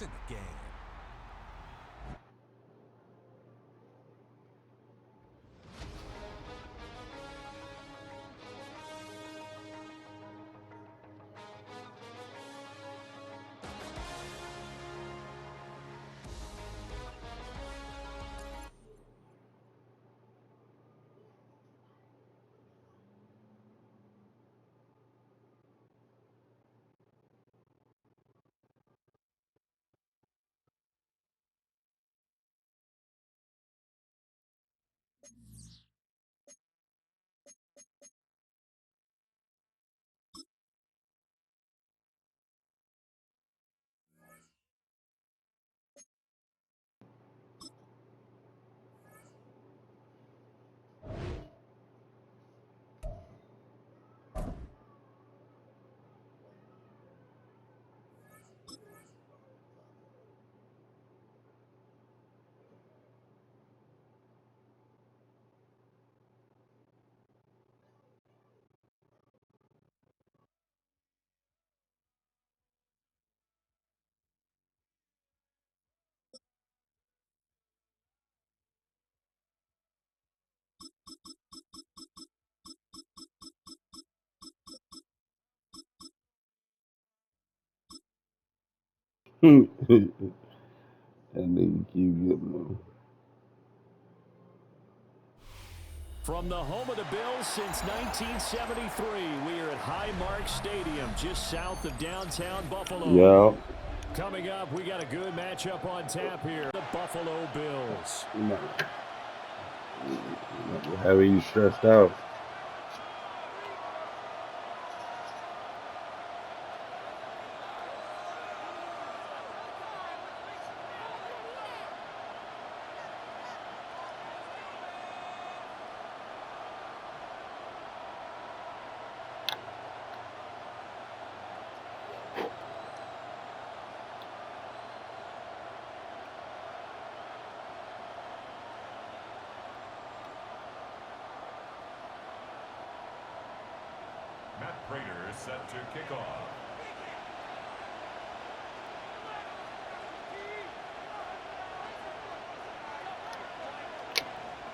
points in the game. And nigga keep getting them. From the home of the Bills since 1973, we are at Highmark Stadium, just south of downtown Buffalo. Yeah. Coming up, we got a good matchup on tap here. The Buffalo Bills. Nah. Having you stressed out. Matt Prater is set to kick off.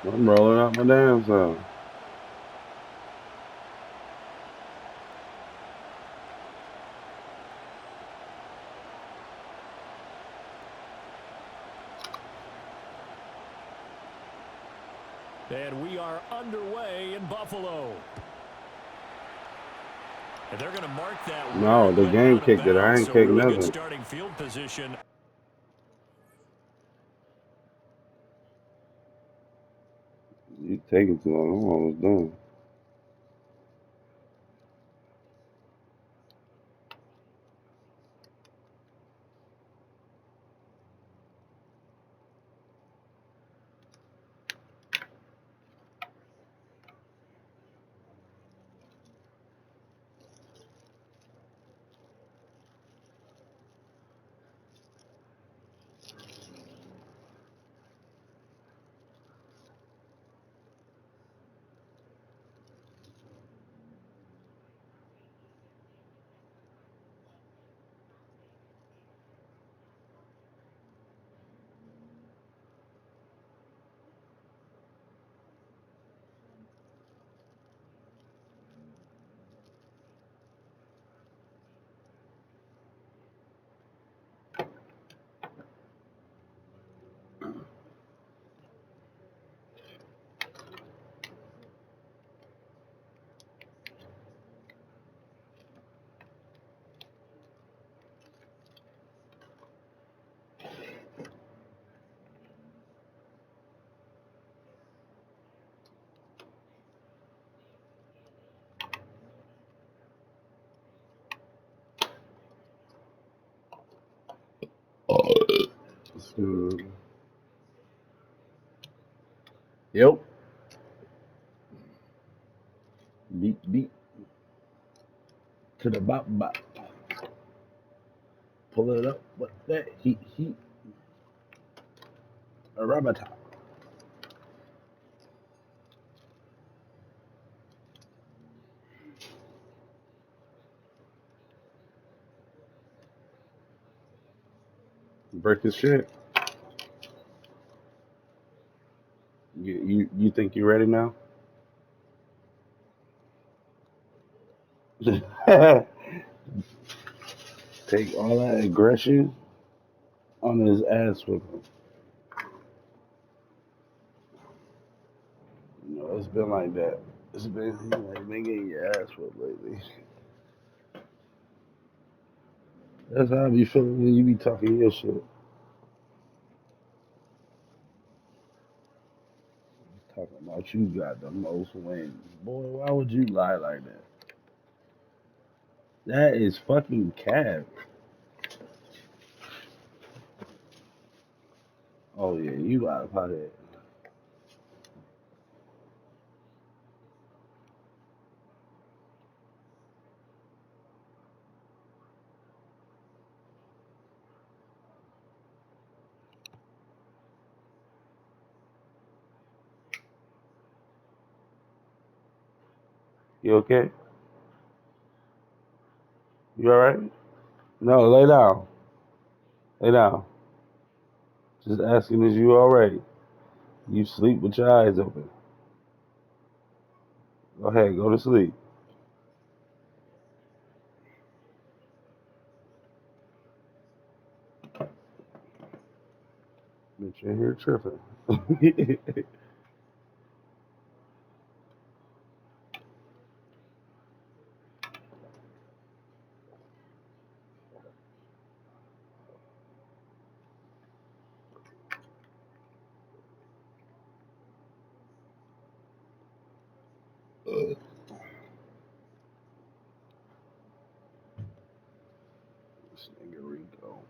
I'm rolling out my damn self. And we are underway in Buffalo. And they're going to mark that. No, the game kicked it. I ain't kicked really nothing. good starting field position. You taking too long. I'm almost done. So, yep. Beat, beat. To the bop, bop. Pull it up. What that? Heat, heat. A rubber top. Break his shit. You think you're ready now? Take all that aggression on his ass with him. You know, it's been like that. It's been like been getting your ass whipped lately. That's how I be feeling when you be talking your shit. Talking about you got the most wins. Boy, why would you lie like that? That is fucking cap. Oh yeah, you out of pocket. You okay? You alright? No, lay down. Lay down. Just asking, is you alright? You sleep with your eyes open. Go ahead, go to sleep. Bitch, you're here tripping. This nigga Rico.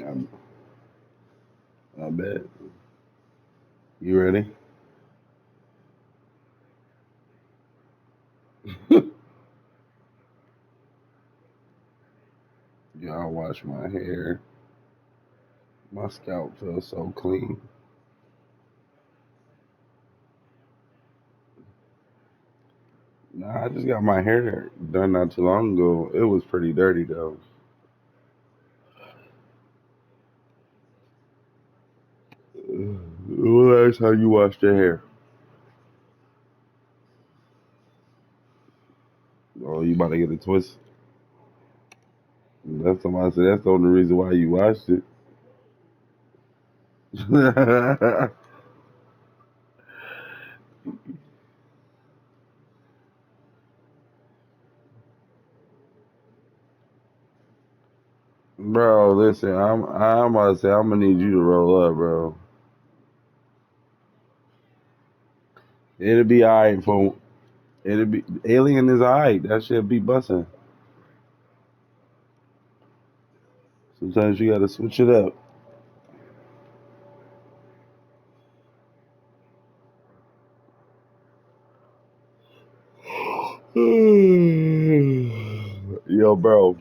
I'm, I bet. You ready? Y'all wash my hair. My scalp feels so clean. Nah, I just got my hair done not too long ago. It was pretty dirty though. Well, that's how you wash your hair. Oh, you about to get a twist? That's somebody said that's the only reason why you washed it. Bro, listen, I'm about to say I'm gonna need you to roll up, bro. It'll be alright for it'll be Alien is alright. That shit be busting. Sometimes you gotta switch it up. Yo, bro,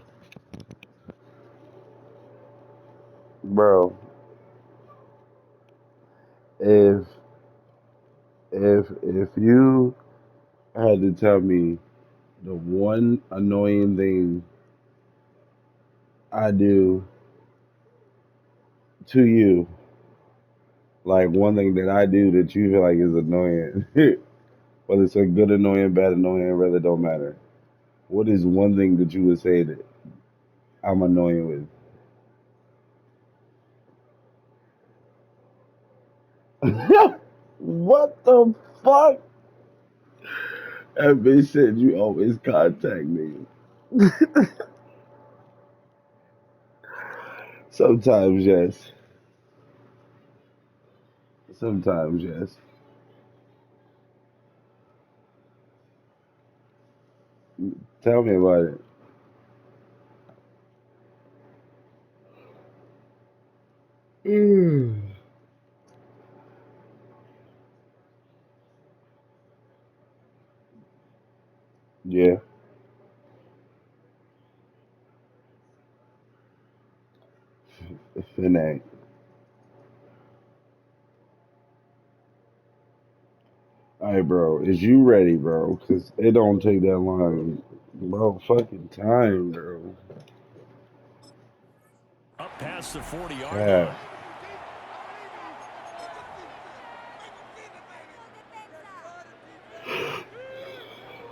if if you had to tell me the one annoying thing I do to you, like one thing that I do that you feel like is annoying, whether it's a good annoying, bad annoying, it really don't matter. What is one thing that you would say that I'm annoying with? What the fuck? That bitch said you always contact me. Sometimes yes. Sometimes yes. Tell me about it. Yeah. Finna. Alright, bro. Is you ready, bro? Cause it don't take that long. Bro, fucking time, bro. Up past the 40-yard Yeah. line.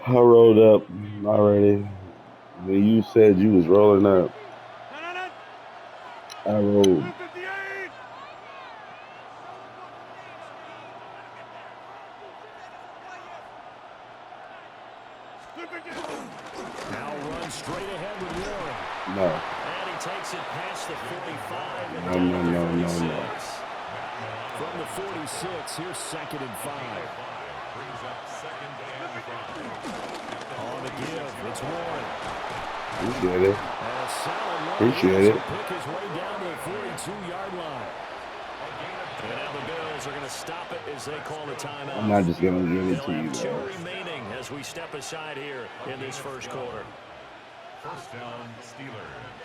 I rolled up already. When you said you was rolling up, I rolled. Now runs straight ahead with Warren. No. And he takes it past the 45 and No, down no, to the no, no, 46. no. From the 46, here's 2nd and 5. Brings up 2nd and 5. On the give, it's Warren. Appreciate it. A solid run. Appreciate He'll it. pick his way down to the 42-yard line. And now the Bills are going to stop it as they call the timeout. I'm not just gonna give it They'll to you, have 2 though. remaining as we step aside here in this first quarter. First down, Steelers.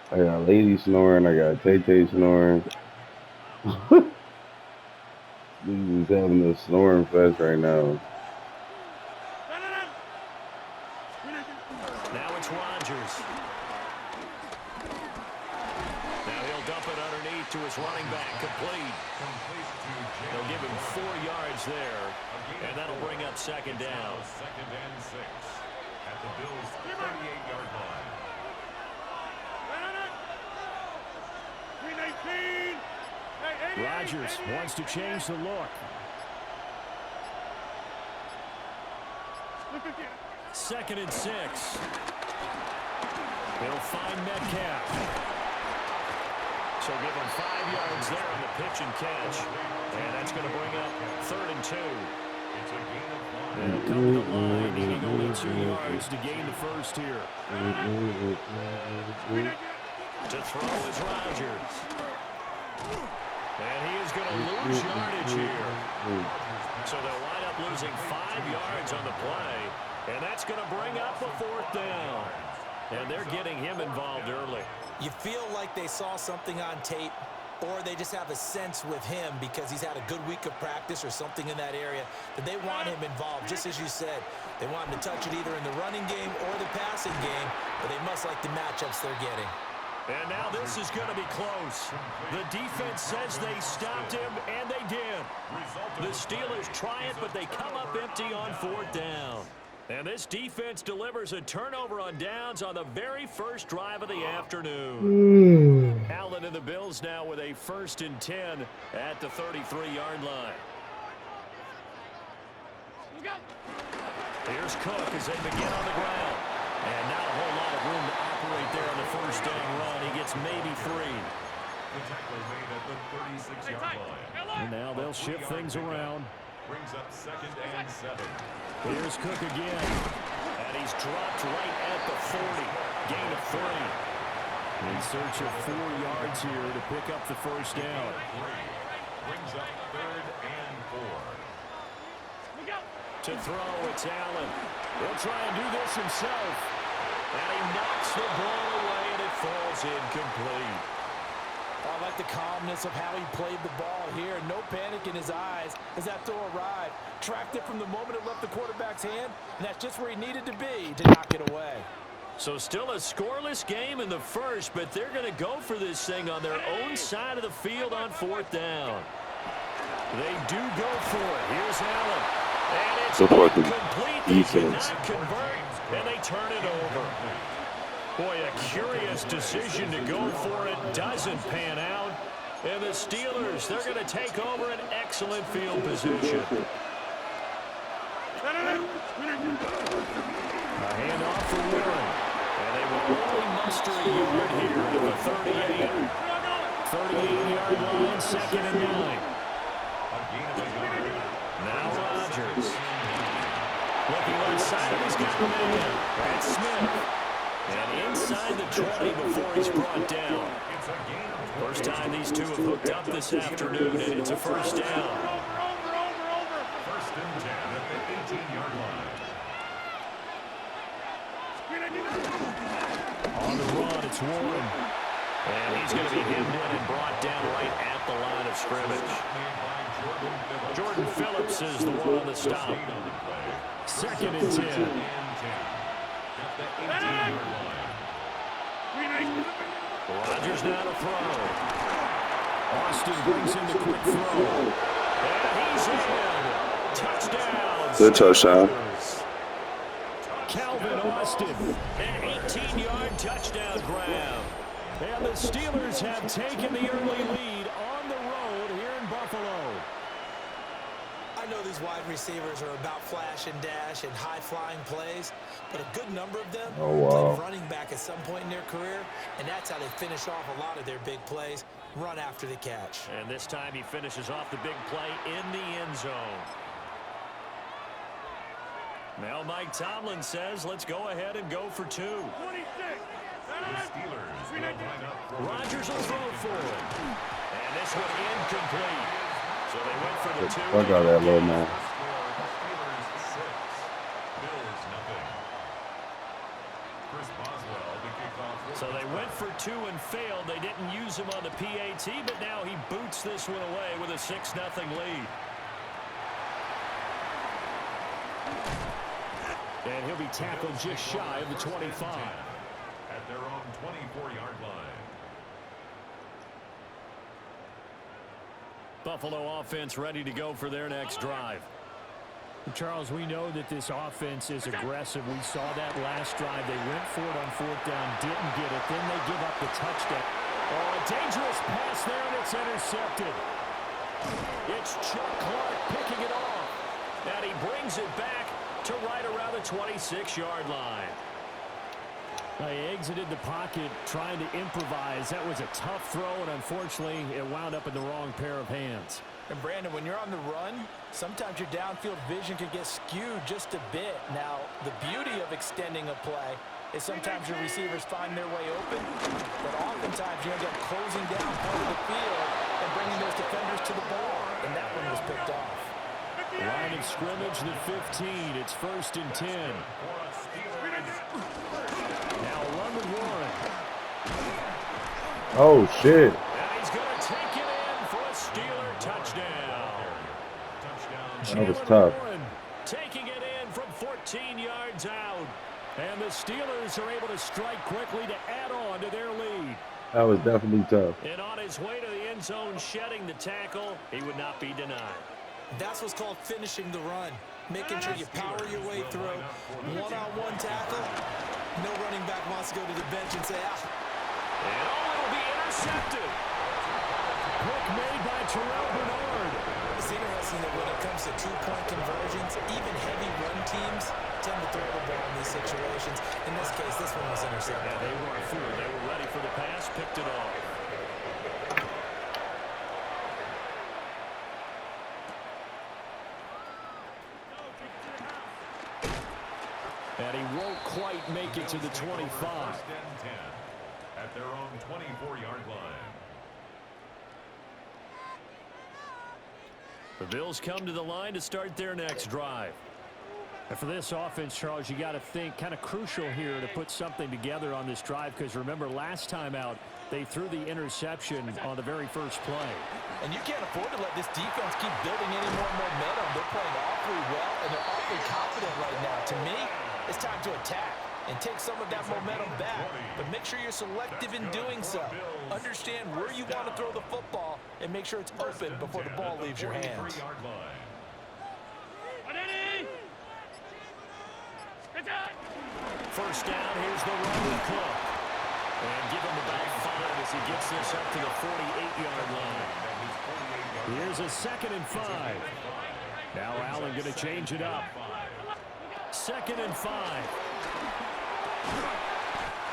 I got Lady snoring. I got Tay Tay snoring. Niggas is having a snoring fest right now. Now it's Rodgers. Now he'll dump it underneath to his running back. Complete. They'll give him 4 yards there. And that'll bring up 2nd down. 2nd and 6 at the Bills' 38-yard line. Rodgers wants to change the look. 2nd and 6. He'll find Metcalf. So give him 5 yards there on the pitch and catch. And that's going to bring up 3rd and 2. It's a gain of 1. They'll come to the line, needing only 2 yards to gain the first here. To throw is Rodgers. And he is going to lose yardage here. So they'll wind up losing 5 yards on the play. And that's going to bring up a 4th down. And they're getting him involved early. You feel like they saw something on tape, or they just have a sense with him because he's had a good week of practice or something in that area that they want him involved. Just as you said, they want him to touch it either in the running game or the passing game, but they must like the matchups they're getting. And now this is going to be close. The defense says they stopped him, and they did. The Steelers try it, but they come up empty on 4th down. And this defense delivers a turnover on downs on the very first drive of the afternoon. Allen and the Bills now with a 1st and 10 at the 33-yard line. Here's Cook as they begin on the ground. And not a whole lot of room to operate there on the 1st down run. He gets maybe 3. The tackle made at the 36-yard line. And now they'll shift things around. Brings up 2nd and 7. Here's Cook again. And he's dropped right at the 40. Gain of 3. In search of 4 yards here to pick up the 1st down. Brings up 3rd and 4. To throw, it's Allen. He'll try and do this himself. And he knocks the ball away, and it falls incomplete. I like the calmness of how he played the ball here. No panic in his eyes as that throw arrived. Tracked it from the moment it left the quarterback's hand, and that's just where he needed to be to knock it away. So still a scoreless game in the first, but they're going to go for this thing on their own side of the field on 4th down. They do go for it. Here's Allen. And it's The fucking incomplete. They defense. cannot convert, and they turn it over. Boy, a curious decision to go for it doesn't pan out. And the Steelers, they're going to take over an excellent field position. A handoff for Warren. And they will only muster a yard here to the 38. 38-yard line, 2nd and 9. Now Rodgers. Looking left side, he's got the man. That's Smith. And inside the 20 before he's brought down. First time these two have hooked up this afternoon, and it's a first down. First and 10 at the 18-yard line. On the run, it's Warren. And he's going to be hemmed in and brought down right at the line of scrimmage. Jordan Phillips is the one on the stop. 2nd and 10. Rodgers now to throw. Austin brings in the quick throw. And he's in. Touchdown. Good touchdown. Calvin Austin, an 18-yard touchdown grab. And the Steelers have taken the early lead on the road here in Buffalo. I know these wide receivers are about flash and dash and high-flying plays, but a good number of them played running back at some point in their career, and that's how they finish off a lot of their big plays, run after the catch. And this time he finishes off the big play in the end zone. Now Mike Tomlin says, let's go ahead and go for 2. Rodgers will throw for it. And this one incomplete. So they went for the 2. Fuck out that little man. So they went for 2 and failed. They didn't use him on the PAT, but now he boots this one away with a 6-0 lead. And he'll be tackled just shy of the 25. At their own 24-yard line. Buffalo offense ready to go for their next drive. Charles, we know that this offense is aggressive. We saw that last drive. They went for it on 4th down, didn't get it. Then they give up the touchdown. Oh, a dangerous pass there, and it's intercepted. It's Chuck Clark picking it off. And he brings it back to right around the 26-yard line. They exited the pocket trying to improvise. That was a tough throw, and unfortunately, it wound up in the wrong pair of hands. And Brandon, when you're on the run, sometimes your downfield vision can get skewed just a bit. Now, the beauty of extending a play is sometimes your receivers find their way open, but oftentimes you end up closing down part of the field and bringing those defenders to the ball, and that one was picked off. Line of scrimmage, the 15. It's 1st and 10. Now run with Warren. Oh, shit. And he's going to take it in for a Steeler touchdown. That was tough. Warren taking it in from 14 yards out. And the Steelers are able to strike quickly to add on to their lead. That was definitely tough. And on his way to the end zone, shedding the tackle, he would not be denied. That's what's called finishing the run, making sure you power your way through. One-on-one tackle, no running back wants to go to the bench and say, ah. And it'll be intercepted. Pick made by Terrell Bernard. It's interesting that when it comes to two-point conversions, even heavy run teams tend to throw the ball in these situations. In this case, this one was intercepted. Yeah, they weren't fooled. They were ready for the pass, picked it off. And he won't quite make it to the 25. At their own 24-yard line. The Bills come to the line to start their next drive. And for this offense, Charles, you got to think kind of crucial here to put something together on this drive, because remember last time out they threw the interception on the very first play. And you can't afford to let this defense keep building any more momentum. They're playing awfully well, and they're awfully confident right now. To me, it's time to attack and take some of that momentum back. But make sure you're selective in doing so. Understand where you want to throw the football and make sure it's open before the ball leaves your hands. First down, here's the run with Cook. And give him about 5 as he gets this up to the 48-yard line. Here's a 2nd and 5. Now Allen going to change it up. 2nd and 5.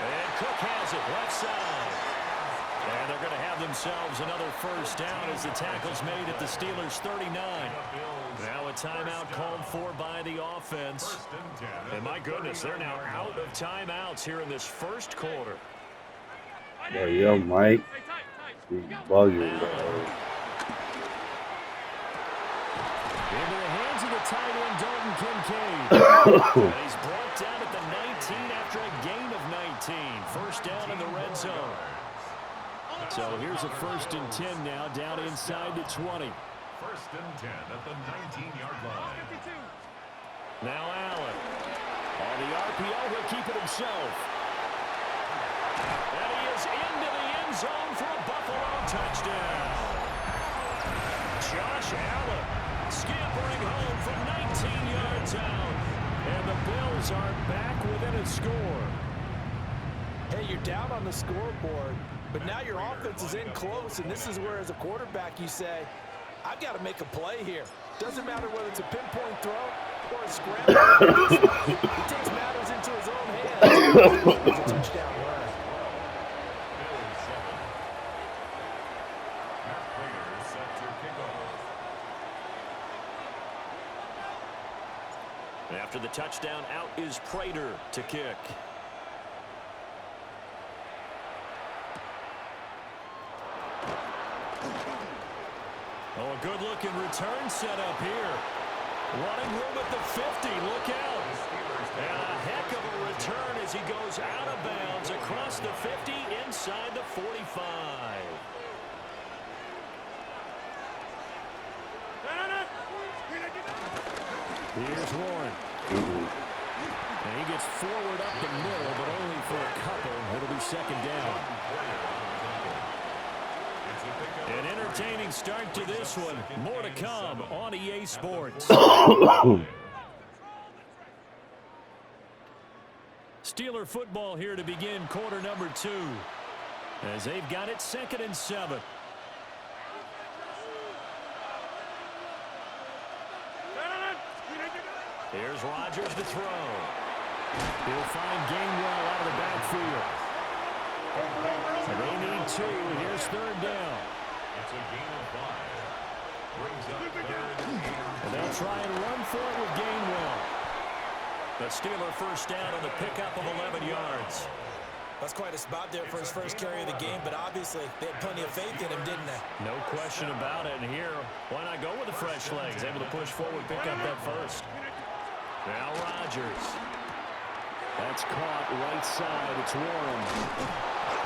And Cook has it left side. And they're going to have themselves another first down as the tackle's made at the Steelers' 39. Now a timeout called for by the offense. And my goodness, they're now out of timeouts here in this first quarter. There you go, Mike. He's bugging, bro. Into the hands of the tight end, Dalton Kincaid. And he's brought down at the 19 after a gain of 19. First down in the red zone. So here's a 1st and 10 now, down inside the 20. 1st and 10 at the 19-yard line. Now Allen. On the RPO, he'll keep it himself. And he is into the end zone for a Buffalo touchdown. Josh Allen scampering home from 19 yards out. And the Bills are back within a score. Hey, you're down on the scoreboard, but now your offense is in close, and this is where, as a quarterback, you say, I've got to make a play here. Doesn't matter whether it's a pinpoint throw or a scramble. He takes matters into his own hands. It's a touchdown run. After the touchdown, out is Prater to kick. Oh, a good-looking return set up here. Running room at the 50. Look out. And a heck of a return as he goes out of bounds across the 50 inside the 45. Here's Warren. And he gets forward up the middle, but only for a couple. It'll be 2nd down. An entertaining start to this one. More to come on EA Sports. Steeler football here to begin quarter number 2. As they've got it 2nd and 7. Here's Rodgers to throw. He'll find Gainwell out of the backfield. They need 2. Here's 3rd down. It's a gain of 5. Brings up 3rd and they'll try and run for it with Gainwell. The Steeler first down on the pickup of 11 yards. That's quite a spot there for his first carry of the game, but obviously they had plenty of faith in him, didn't they? No question about it. And here, why not go with the fresh legs? Able to push forward, pick up that first. Now Rodgers. That's caught right side. It's Warren.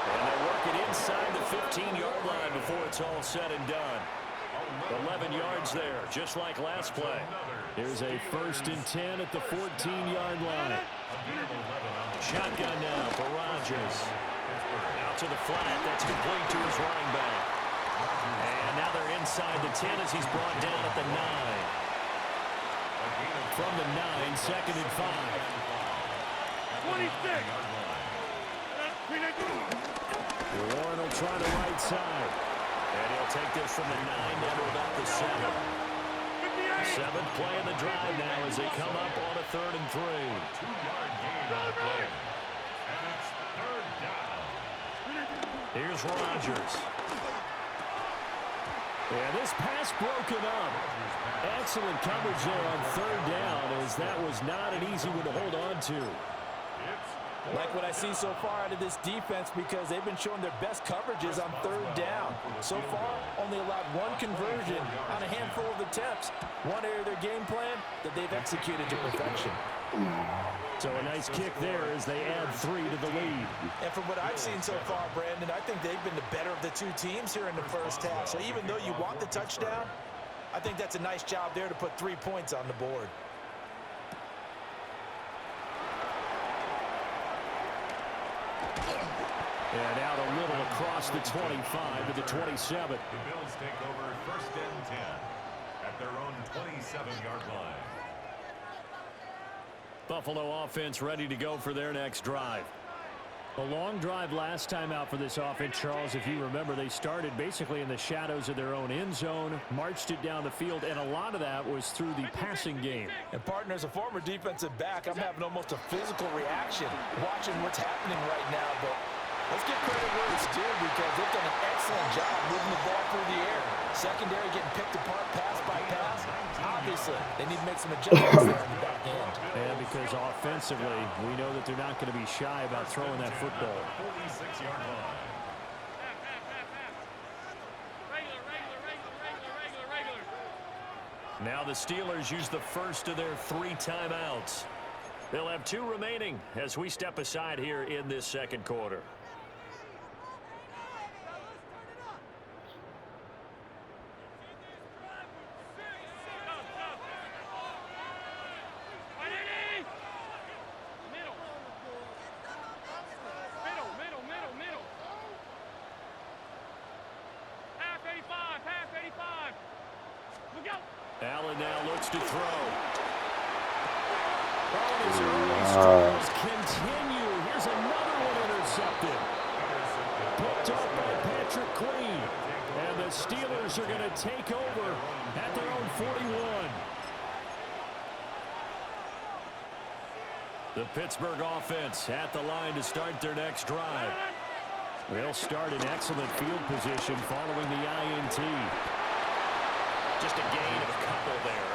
And they work it inside the 15-yard line before it's all said and done. 11 yards there, just like last play. Here's a 1st and 10 at the 14-yard line. Shotgun now for Rodgers. Out to the flat. That's complete to his running back. And now they're inside the 10 as he's brought down at the 9. From the 9, 2nd and 5. 26. Warren will try the right side. And he'll take this from the 9 down to about the 7. 7th play in the drive now as they come up on a 3rd and 3. 2-yard gain on the play. And it's 3rd down. Here's Rodgers. Yeah, this pass broken up. Excellent coverage there on 3rd down, as that was not an easy one to hold on to. Like what I see so far out of this defense, because they've been showing their best coverages on 3rd down. So far, only allowed 1 conversion on a handful of attempts. One area of their game plan that they've executed to perfection. So a nice kick there as they add 3 to the lead. And from what I've seen so far, Brandon, I think they've been the better of the 2 teams here in the first half. So even though you want the touchdown, I think that's a nice job there to put 3 points on the board. And out a little across the 25 to the 27. The Bills take over 1st and 10 at their own 27-yard line. Buffalo offense ready to go for their next drive. A long drive last time out for this offense, Charles. If you remember, they started basically in the shadows of their own end zone, marched it down the field, and a lot of that was through the passing game. And, partner, as a former defensive back, I'm having almost a physical reaction watching what's happening right now. But let's give credit where it's due because they've done an excellent job moving the ball through the air. Secondary getting picked apart pass by pass. Obviously, they need to make some adjustments there in the back end. And because offensively, we know that they're not going to be shy about throwing that football. 46-yard line. Now the Steelers use the first of their 3 timeouts. They'll have 2 remaining as we step aside here in this second quarter. Allen now looks to throw. His early struggles continue. Here's another one intercepted. Picked up by Patrick Queen. And the Steelers are going to take over at their own 41. The Pittsburgh offense at the line to start their next drive. They'll start in excellent field position following the INT. Just a gain of a couple there.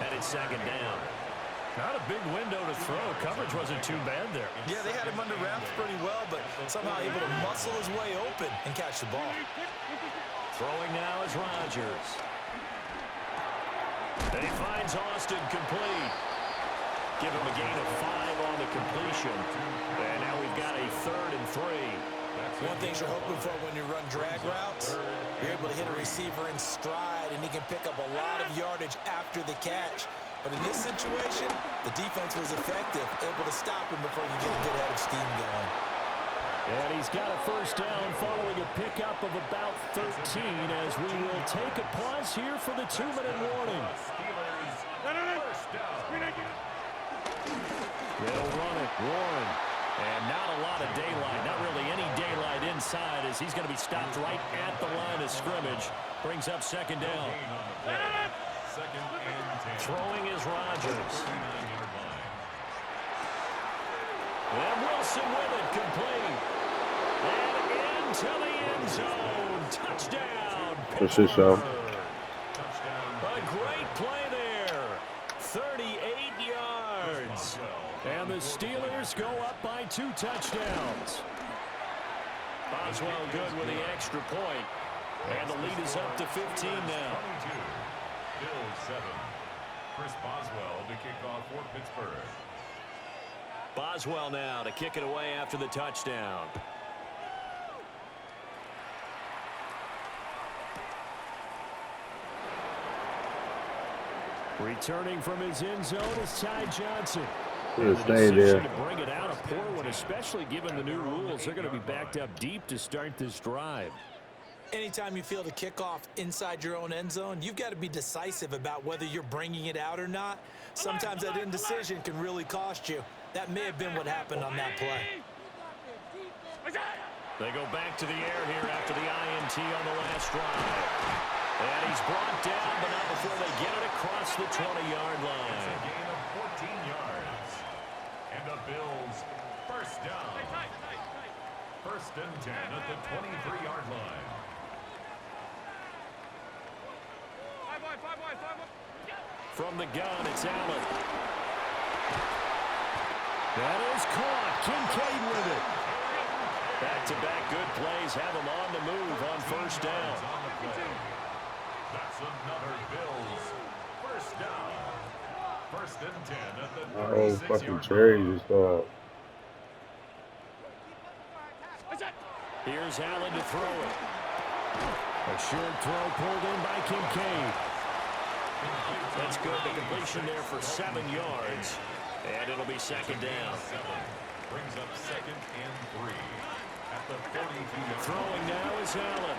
And it's second down. Not a big window to throw. Coverage wasn't too bad there. Yeah, they had him under wraps pretty well, but somehow able to muscle his way open and catch the ball. Throwing now is Rodgers. And he finds Austin complete. Give him a gain of 5 on the completion. And now we've got a 3rd and 3. One thing you're hoping for when you run drag routes, you're able to hit a receiver in stride, and he can pick up a lot of yardage after the catch. But in this situation, the defense was effective, able to stop him before you get a good head of steam going. And he's got a first down following a pickup of about 13 as we will take a pause here for the 2-minute warning. They'll run it, Warren. And not a lot of daylight, not really any daylight inside as he's going to be stopped right at the line of scrimmage. Brings up second down. Throwing is Rodgers. And Wilson with it, complete. And into the end zone. Touchdown. What's this show? A great play there. 38 yards. And the Steelers go up by 2 touchdowns. Boswell good with the extra point. And the lead is up to 15 now. Bills 7. Chris Boswell to kick off for Pittsburgh. Boswell now to kick it away after the touchdown. Returning from his end zone is Ty Johnson. Yeah, The stay decision there. to bring it out, a poor one, especially given the new rules. They're going to be backed up deep to start this drive. Anytime you feel the kickoff inside your own end zone, you've got to be decisive about whether you're bringing it out or not. Sometimes that indecision can really cost you. That may have been what happened on that play. They go back to the air here after the INT on the last drive. And he's brought down, but not before they get it across the 20-yard line. It's a gain of 14 yards. And the Bills first down. First and 10 at the 23-yard line. From the gun, it's Allen. That is caught. Kincaid with it. Back-to-back good plays have him on the move on first down. That's another Bills first down. First and 10 at the Oh, 36-yard fucking line. cherry just thought. Here's Allen to throw it. A short throw pulled in by Kincaid. That's good. The completion there for 7 yards. And it'll be second down. Brings up second and 3 at the 42-yard Throwing now is Allen.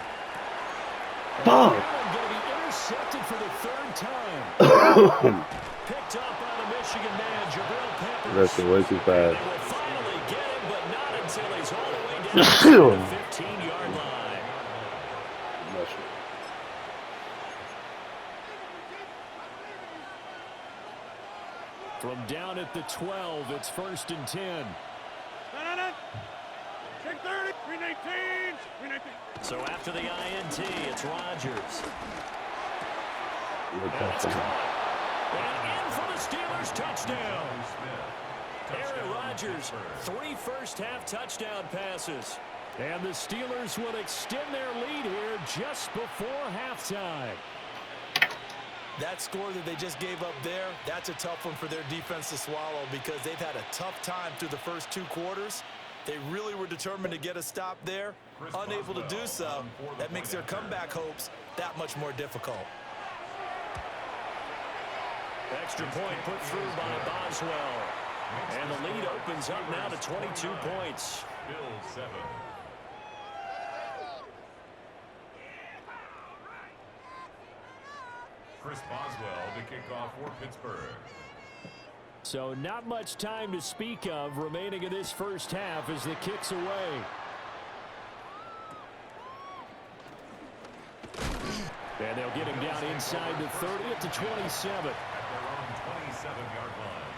Fuck! Allen going to be intercepted for the 3rd time. Picked up by the Michigan man, Jabril Peppers. That's way too They fast. will finally get him, but not until first at the 15-yard line. From down at the 12, it's 1st and 10. So after the INT, it's Rodgers. That's caught. And in for the Steelers touchdown. Aaron Rodgers, 3 first-half touchdown passes. And the Steelers will extend their lead here just before halftime. That score that they just gave up there, that's a tough one for their defense to swallow because they've had a tough time through the first 2 quarters. They really were determined to get a stop there. Unable to do so, that makes their comeback hopes that much more difficult. Extra point put through by Boswell. And the lead opens up now to 22 points. Bills 7. Chris Boswell to kick off for Pittsburgh. So not much time to speak of remaining in this first half as the kick's away. And they'll get him down inside the 30 at the 27. At their own 27-yard line.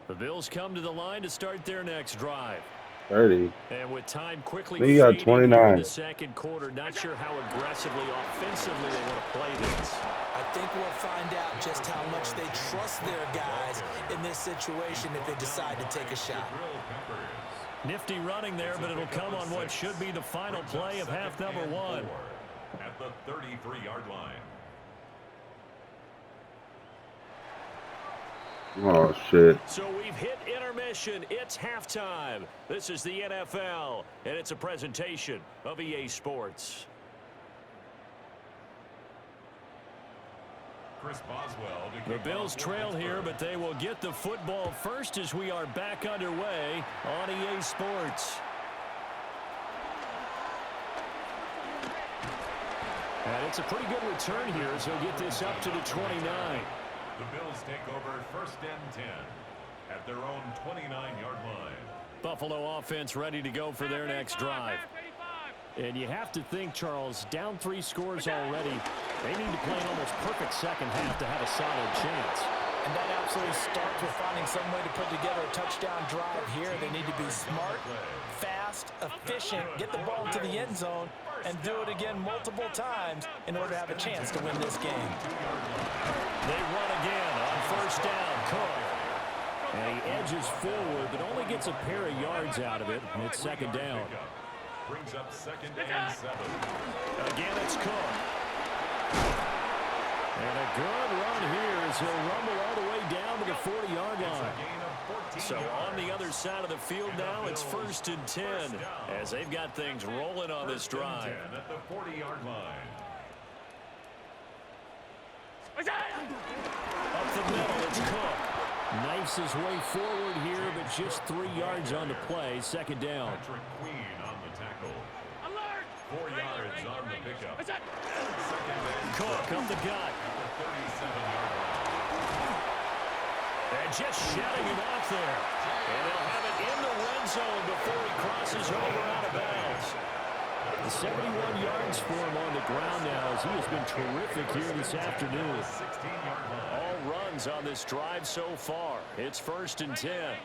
The Bills come to the line to start their next drive. 30. And with time quickly They got fading 29. in the second quarter, not sure how aggressively, offensively they want to play this. I think we'll find out just how much they trust their guys in this situation if they decide to take a shot. Nifty running there, but it'll come on what should be the final play of half number 1. At the 33-yard line. Oh, shit. So we've hit intermission. It's halftime. This is the NFL, and it's a presentation of EA Sports. Chris Boswell to The kick Bills off trail for here, Pittsburgh. but they will get the football first as we are back underway on EA Sports. And it's a pretty good return here as he'll get this up to the 29. The Bills take over 1st and 10 at their own 29-yard line. Buffalo offense ready to go for their next drive. And you have to think, Charles, down 3 scores already. They need to play an almost perfect second half to have a solid chance. And that absolutely starts with finding some way to put together a touchdown drive here. They need to be smart, fast, efficient, get the ball into the end zone, and do it again multiple times in order to have a chance to win this game. They run again on 1st down. Cook. And he edges forward, but only gets a pair of yards out of it. And it's 2nd down. Brings up 2nd and 7. Again, it's Cook. And a good run here as he'll rumble all the way down to the 40-yard line. So on the other side of the field now, it's 1st and 10 as they've got things rolling on this drive. At the 40-yard line. Up the middle, it's Cook. Knifes his way forward here, but just 3 yards on the play. 2nd down. Patrick Queen on the tackle. 4 yards on the pickup. 2nd and Cook up the gut. the 37-yard line. And just shutting him off there. And they'll have it in the red zone before he crosses over out of bounds. The 71 yards for him on the ground now as he has been terrific here this afternoon. 16-yard line. All runs on this drive so far. It's 1st and 10.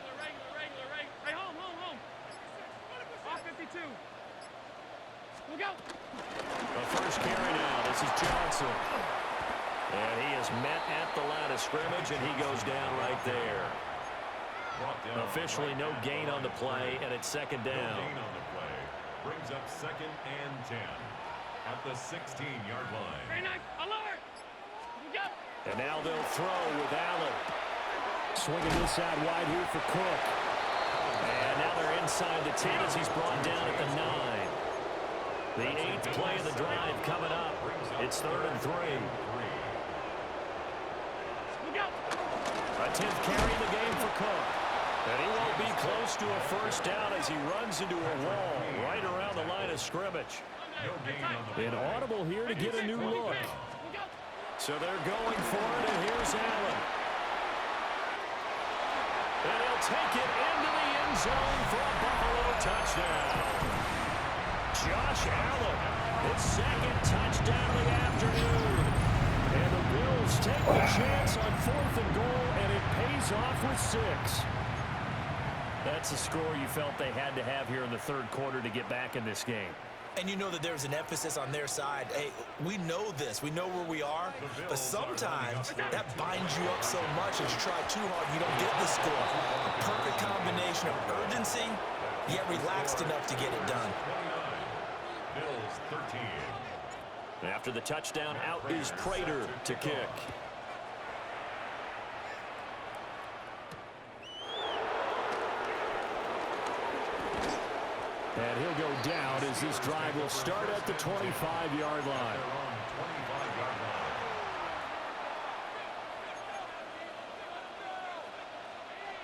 The first carry now. This is Johnson. And he is met at the line of scrimmage, and he goes down right there. Brought down Officially no gain on the play, and it's 2nd No down. gain on the play. Brings up 2nd and 10 at the 16-yard line. And now they'll throw with Allen. Swinging this out wide here for Cook. And now they're inside the 10 as he's brought down at the 9. The 8th play of the drive coming up. It's 3rd and 3. A 10th carry in the game for Cook. And he won't be close to a first down as he runs into a wall right around the line of scrimmage. No gain on the An audible here to get a new look. So they're going for it, and here's Allen. And he'll take it into the end zone for a Buffalo touchdown. Josh Allen, his second touchdown of the afternoon. And the Bills take the chance on 4th and goal, and it pays off with 6. That's a score you felt they had to have here in the third quarter to get back in this game. And you know that there's an emphasis on their side. Hey, we know this. We know where we are. But sometimes that binds you up so much that you try too hard and you don't get the score. A perfect combination of urgency, yet relaxed enough to get it done. Bills 13. After the touchdown, out is Prater to kick. And he'll go down as this drive will start at the 25-yard line.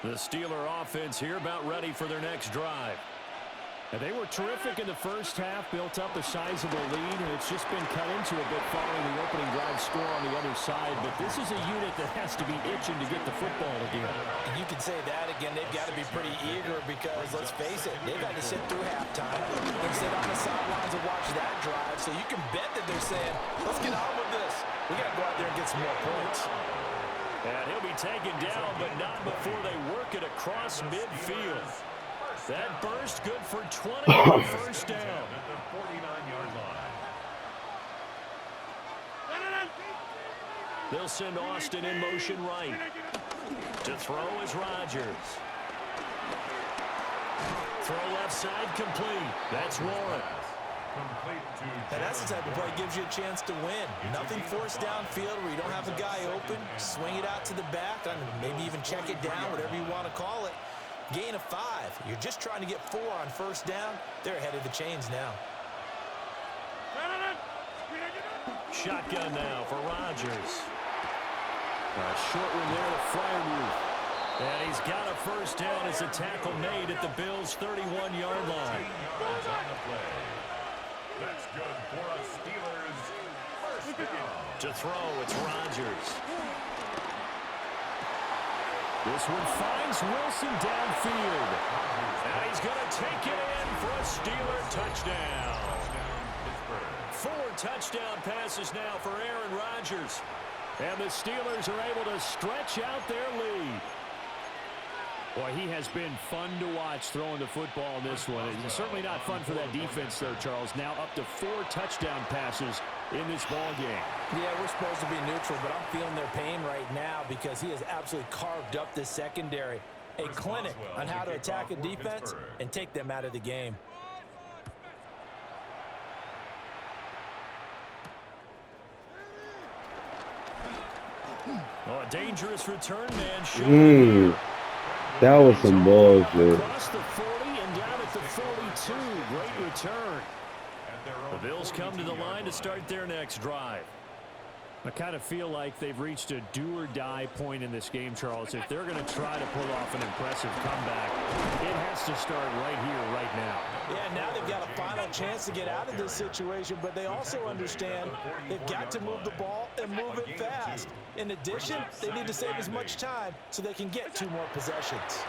The Steeler offense here about ready for their next drive. And they were terrific in the first half, built up a sizable lead, and it's just been cut into a bit following the opening drive score on the other side. But this is a unit that has to be itching to get the football again. And you can say that again. They've got to be pretty eager because, let's face it, they've had to sit through halftime and sit on the sidelines and watch that drive. So you can bet that they're saying, let's get on with this. We got to go out there and get some more points. And he'll be taken down, but not before they work it across midfield. That burst good for 20 on the first down. At the 49-yard line. They'll send Austin in motion right. To throw is Rodgers. Throw left side complete. That's Warren. And that's the type of play that gives you a chance to win. Nothing forced downfield where you don't have a guy open. Swing it out to the back. Maybe even check it down, whatever you want to call it. Gain of 5. You're just trying to get 4 on first down. They're ahead of the chains now. Shotgun now for Rodgers. A short one there to Freiermuth. And he's got a first down as a tackle made at the Bills' 31-yard line. That's good for a Steelers first down. To throw, it's Rodgers. This one finds Wilson downfield. And he's going to take it in for a Steeler touchdown. 4 touchdown passes now for Aaron Rodgers. And the Steelers are able to stretch out their lead. Boy, he has been fun to watch throwing the football in this one. It's certainly not fun for that defense, though, Charles. Now up to 4 touchdown passes in this ball game. Yeah, we're supposed to be neutral, but I'm feeling their pain right now because he has absolutely carved up this secondary. A clinic on how to attack a defense and take them out of the game. Oh, a dangerous return, man. That was some bullshit. Across the 40 and down at the 42. Great return. The Bills come to the line to start their next drive. I kind of feel like they've reached a do-or-die point in this game, Charles. If they're going to try to pull off an impressive comeback, it has to start right here, right now. Yeah, now they've got a final chance to get out of this situation, but they also understand they've got to move the ball and move it fast. In addition, they need to save as much time so they can get 2 more possessions.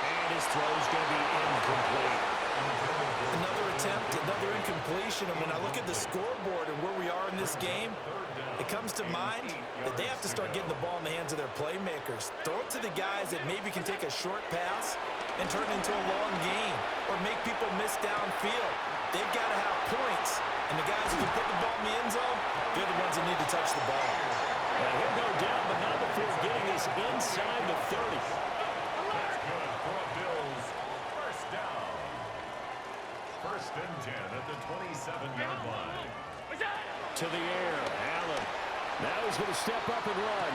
And his throw is going to be incomplete. Another attempt, another incompletion. And when I look at the scoreboard and where we are in this game, it comes to mind that they have to start getting the ball in the hands of their playmakers. Throw it to the guys that maybe can take a short pass and turn it into a long gain or make people miss downfield. They've got to have points. And the guys who can put the ball in the end zone, they're the ones that need to touch the ball. And he'll go down, but not before getting this inside the 30. That's good for a Bills first down. First and 10 at the 27-yard line. To the air, Allen. Now he's going to step up and run.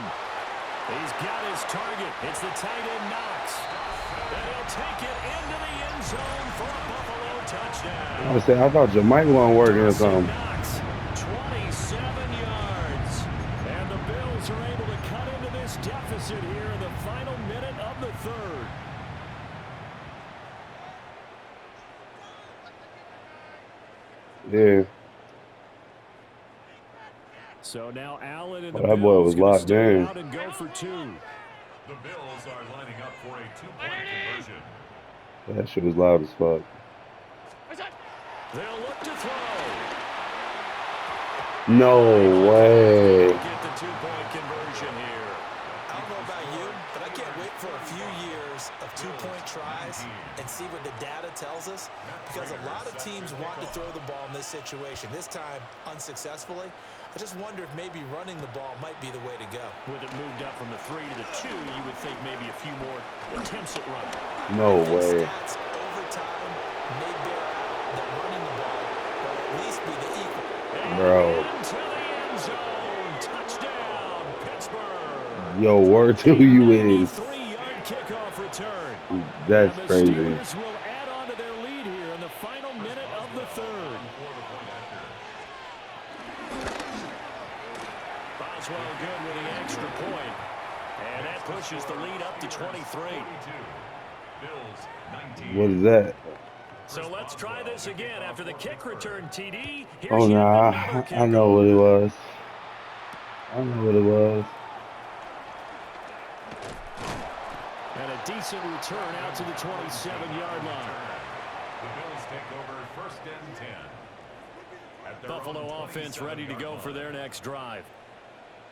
He's got his target. It's the tight end Knox. And he'll take it into the end zone for a Buffalo touchdown. I thought your mic wasn't working or something. Knox, 27 yards. And the Bills are able to cut into this deficit here in the final minute of the third. Yeah. So now Allen and Oh, the that boy Bills was going to locked stay in. out and go for 2. The Bills are lining up for a 2-point conversion. That shit was loud as fuck. They'll look to throw. No way. Get the 2-point conversion here. I don't know about you, but I can't wait for a few years of 2-point tries and see what the data tells us, because a lot of teams want to throw the ball in this situation, this time unsuccessfully. I just wonder if maybe running the ball might be the way to go. With it moved up from the 3 to the 2, you would think maybe a few more attempts at running. No way. Stats over time may bear out that running the ball will at least be the equal. Bro. Into the end zone. Touchdown, Pittsburgh. Yo, word to you is. 93-yard kickoff return. That's And the crazy. Steelers will add on to their lead here in the final minute of the 3rd. Boswell good with the extra point. And that pushes the lead up to 23. What is that? So let's try this again after the kick return, TD. Here's Oh, yet nah. another I know kickoff. what it was. I know what it was. And a decent return out to the 27-yard line. The Bills take over 1st and 10. At their Buffalo own offense ready to go for their next drive.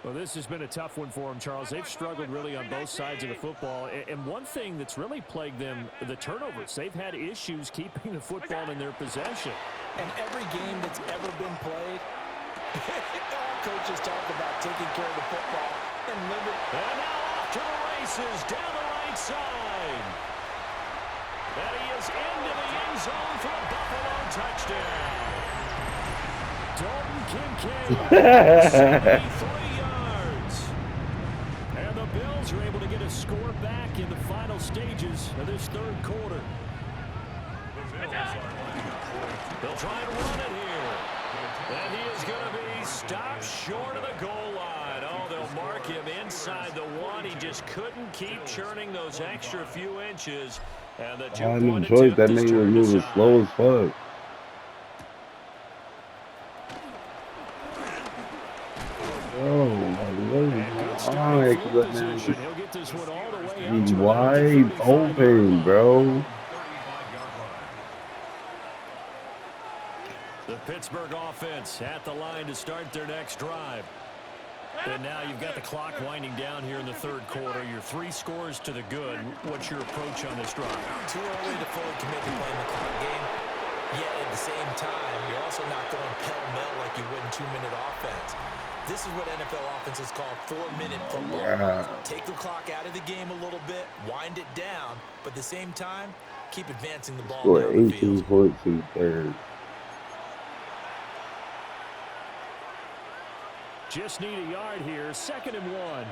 Well, this has been a tough one for them, Charles. They've struggled really on both sides of the football. And one thing that's really plagued them, the turnovers. They've had issues keeping the football in their possession. And every game that's ever been played, all coaches talk about taking care of the football and limit. And now off to the races down the right side. And he is into the end zone for a Buffalo touchdown. Dalton Kincaid, 73 yards. And the Bills are able to get a score back in the final stages of this 3rd quarter. They'll try and run it here. And he is going to be stopped short of the goal line. Oh, they'll mark him inside the 1. He just couldn't keep churning those extra few inches. And the I had no two-point choice. attempt That is nigga was turned moving aside. slow as fuck. Oh, my Lord. He'll get this one all the way out He's to wide open, bro. The Pittsburgh offense at the line to start their next drive. And now you've got the clock winding down here in the 3rd quarter. Your 3 scores to the good. What's your approach on this drive? Too early to fully commit to playing the clock game. Yet at the same time, you're also not going pell-mell like you would in 2-minute offense. This is what NFL offenses call 4-minute football. Yeah. Take the clock out of the game a little bit, wind it down, but at the same time, keep advancing the ball Scored down the 18 field. points in the 3rd. Just need a yard here. 2nd and 1.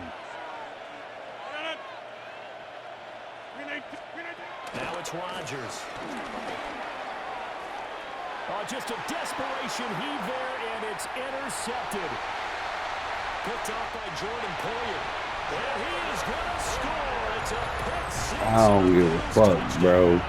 Now it's Rodgers. Oh, just a desperation heave there, and it's intercepted. Picked off by Jordan Poyer. And he is going to score. It's a pick six. I don't give a fuck, bro.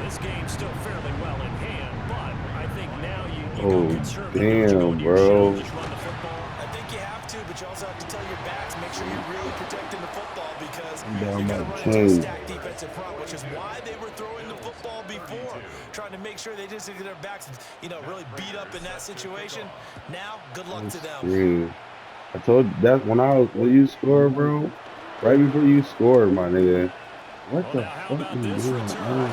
This game's still fairly well in hand, but I think now you Oh, go conservative. You go damn, into your bro. shell, just run the football. I think you have to, but you also have to tell your backs, make sure you're really protecting the football, because Down you're going to my run into a chin. stacked defensive front, which is why they were throwing the football before, trying to make sure they just get their backs, really beat up in that situation. Now, good luck to them. Scream. I told you that when you scored, bro, right before you scored, my nigga. What the Now, how fuck about are you this doing? return?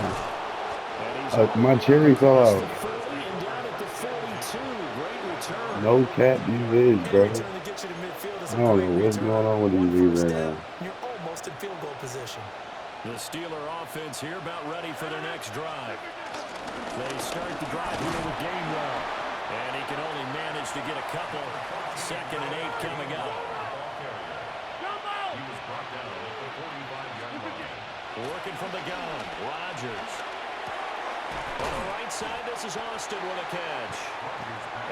Oh. My cherry fell out. And down at the 42. Great return. No cap, you is, bro. Return to get you to midfield is I a don't great know what's return. going on with One these first right down, now. you're almost in field goal position. The Steeler offense here about ready for their next drive. They start the drive here with Gainwell. And he can only manage to get a couple. 2nd and 8 coming up. He was brought down at the 45-yard line. Working from the gun, Rodgers. On the right side, this is Austin with a catch.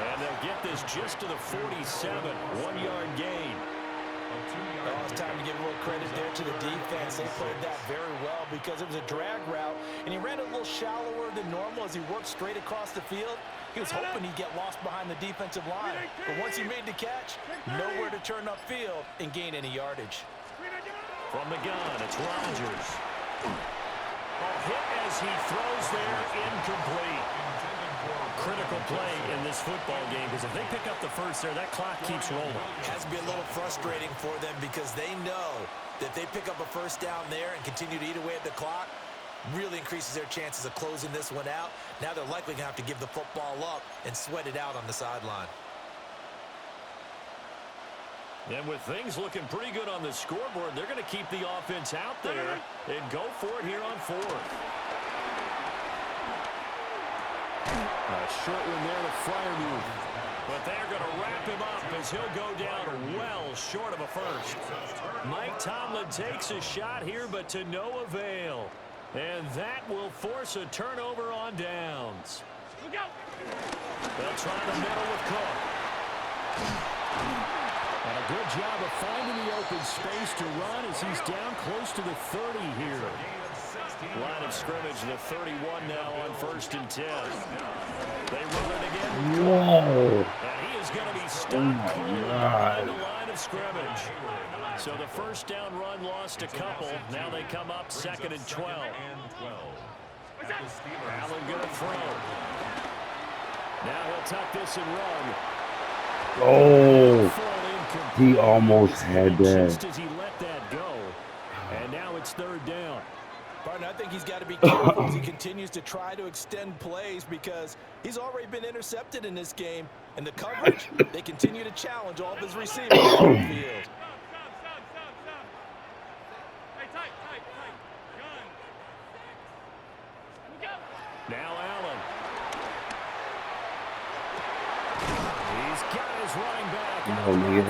And they'll get this just to the 47, 1-yard gain. Oh, it's time to give a little credit there to the defense. They played that very well because it was a drag route, and he ran a little shallower than normal as he worked straight across the field. He was hoping he'd get lost behind the defensive line, but once he made the catch, nowhere to turn upfield and gain any yardage. From the gun, it's Rodgers. Hit as he throws there, incomplete. Critical play in this football game because if they pick up the first there, that clock keeps rolling. It has to be a little frustrating for them because they know that they pick up a first down there and continue to eat away at the clock, really increases their chances of closing this one out. Now they're likely going to have to give the football up and sweat it out on the sideline. And with things looking pretty good on the scoreboard, they're going to keep the offense out there and go for it here on fourth. A short one there, the flyer move. But they're going to wrap him up as he'll go down well short of a first. Mike Tomlin takes a shot here, but to no avail. And that will force a turnover on downs. They'll try the middle with Cook. And a good job of finding the open space to run as he's down close to the 30 here. Line of scrimmage, the 31 now on 1st and 10. They run it again. Whoa. And he is going to be stopped behind the line of scrimmage. So the first down run lost a couple. Now they come up 2nd and 12. Allen going to throw. Now he'll tuck this and run. Oh, he almost had that. Just as he let that go. And now it's 3rd down. Partner, I think he's got to be careful as he continues to try to extend plays because he's already been intercepted in this game. And the coverage, they continue to challenge all of his receivers on the field. Now Allen. He's got his running back out Oh, nigga.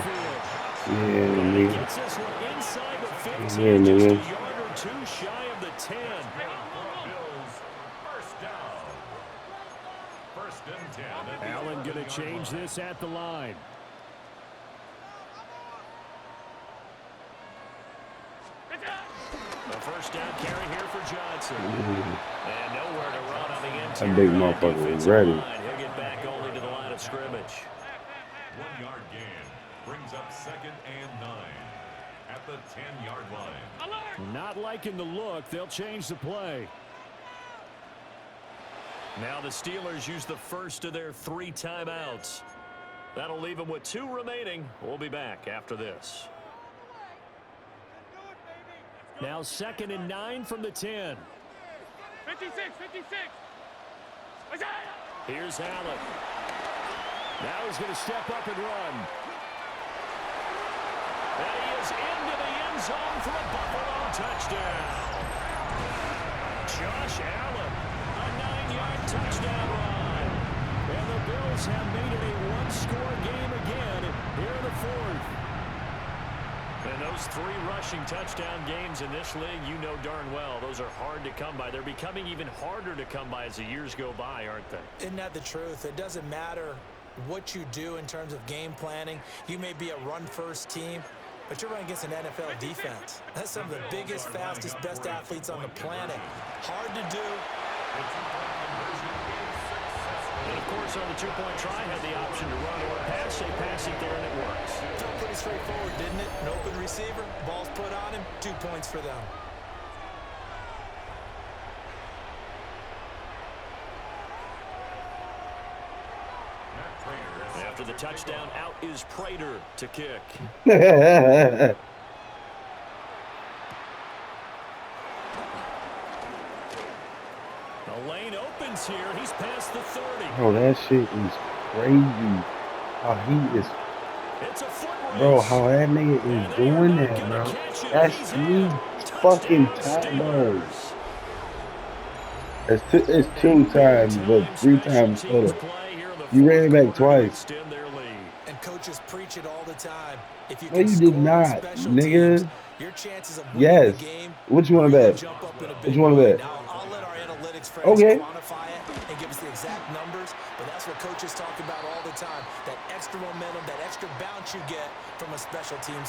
Yeah, and he nigga. gets this one inside the 15, Yeah, just nigga. a yard or two shy of the 10. First down. 1st and 10. Allen going to change this at the line. A first down carry here for Johnson. And nowhere to run on the interior. That big motherfucker was ready. He'll get back only to the line of scrimmage. 1-yard gain brings up 2nd and 9 at the 10-yard line. Not liking the look. They'll change the play. Now the Steelers use the first of their 3 timeouts. That'll leave them with 2 remaining. We'll be back after this. Now 2nd and 9 from the 10. 56. Here's Allen. Now he's going to step up and run. And he is into the end zone for a Buffalo touchdown. Josh Allen, a 9-yard touchdown run. And the Bills have made it a 1-score game again here in the 4th. And those 3 rushing touchdown games in this league, you know darn well, those are hard to come by. They're becoming even harder to come by as the years go by, aren't they? Isn't that the truth? It doesn't matter what you do in terms of game planning. You may be a run-first team, but you're running against an NFL defense. That's some of the biggest, fastest, best athletes on the planet. Hard to do. And, of course, on the 2-point try, had the option to run or pass. They pass it there, and it works. Felt pretty straightforward, didn't it? An open receiver, ball's put on him, 2 points for them. After the touchdown, out is Prater to kick. The lane opens here. He's past the 30. Bro, that shit is crazy. How he is, It's a foot race. bro, how that nigga is doing that, bro. That's 3 fucking times, bro. It's 2 times, but 3 times total. You ran it back twice. And coaches preach it all the time. If you No, you did not, nigga. teams, your chances of winning Yes. the game What you want to really bet? jump up in a What big you want to way. bet? Now, I'll let our analytics friends Okay. quantify it and give us the exact numbers, but that's what coaches talk about all the time. That extra momentum, that extra bounce you get from a special team